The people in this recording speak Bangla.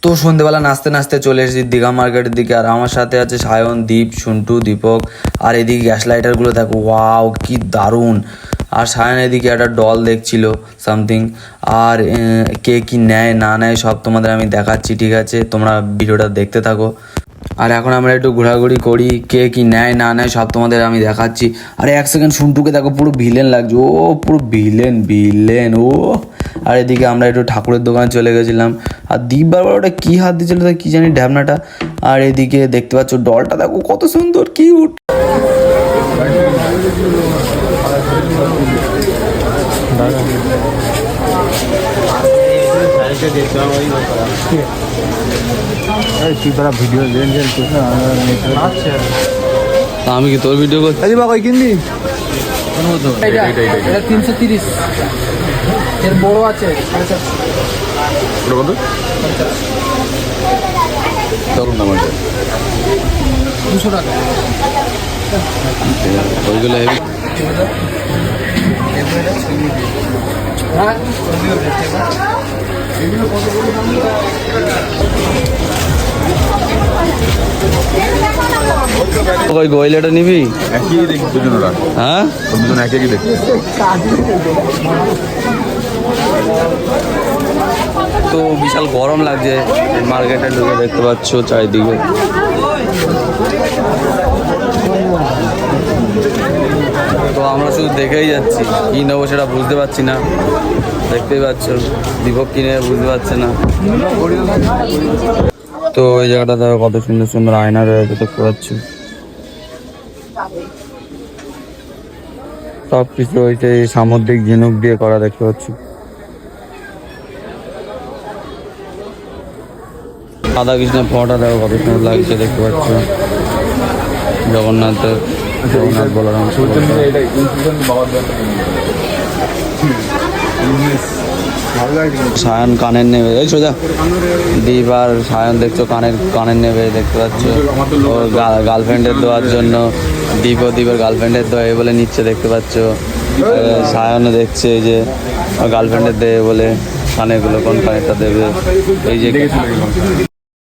তো সন্ধেবেলা নাচতে নাচতে চলে এসেছি দীঘা মার্কেটের দিকে, আর আমার সাথে আছে সায়ন, দীপ, সন্টু, দীপক। আর এদিকে গ্যাস লাইটারগুলো দেখো, ওয়াও কি দারুণ। আর সায়ন এদিকে একটা ডল দেখছিল সামথিং। আর কে কি নেয় না নেয় সব তোমাদের আমি দেখাচ্ছি, ঠিক আছে? তোমরা ভিডিওটা দেখতে থাকো। আর এখন আমরা একটু ঘোরাঘুরি করি, কে কি নেয় না নেয় সব তোমাদের আমি দেখাচ্ছি। আরে এক সেকেন্ড, সন্টুকে দেখো, পুরো ভিলেন লাগছে, ও পুরো ভিলেন ভিলেন ও। আর এদিকে আমরা একটু ঠাকুরের দোকানে চলে গেছিলাম। আর দীপ বারবার ওটা কী হাত দিয়েছিল তা কী জানি, ঢ্যাবনাটা। আর এদিকে দেখতে পাচ্ছ ডলটা দেখো কত সুন্দর, কিউট। ভিডিও আমি কি তোর ভিডিও করছি? কিনবি 330 এর বড় আছে 200 টাকা। ওইগুলো হেভি। হ্যাঁ ওই গোয়েলাটা নিবি? একই দেখি দুজনেরা, হ্যাঁ দুজন একই দেখি। তো বিশাল গরম লাগছে মার্কেটে ঢুকে, দেখতে পাচ্ছ চারিদিকে। তো আমরা শুধু দেখেই যাচ্ছি, কী নেবো সেটা বুঝতে পারছি না। দেখতেই পাচ্ছ দীপক কিনে বুঝতে পারছে না। তো ওই জায়গাটা দেখো কত সুন্দর সুন্দর আয়না রয়েছে, দেখতে পাচ্ছ। সব কিছু হয়েছে সামুদ্রিক ঝিনুক দিয়ে করা, দেখতে পাচ্ছ। রাধা কৃষ্ণের ফটোটা দেখো কত সুন্দর লাগছে, দেখতে পাচ্ছ। জগন্নাথ বলরাম, সায়ন কানের নেবে, এই সোজা দীপ আর সায়ন দেখছো কানের নেবে, দেখতে পাচ্ছ। ওর গার্লফ্রেন্ডের দেওয়ার জন্য দীপের গার্লফ্রেন্ডের দেওয়া বলে নিচ্ছে, দেখতে পাচ্ছ। সায়নও দেখছে যে গার্লফ্রেন্ডের দেবে বলে কানেরগুলো, কোন কানেরটা দেবে, এই যে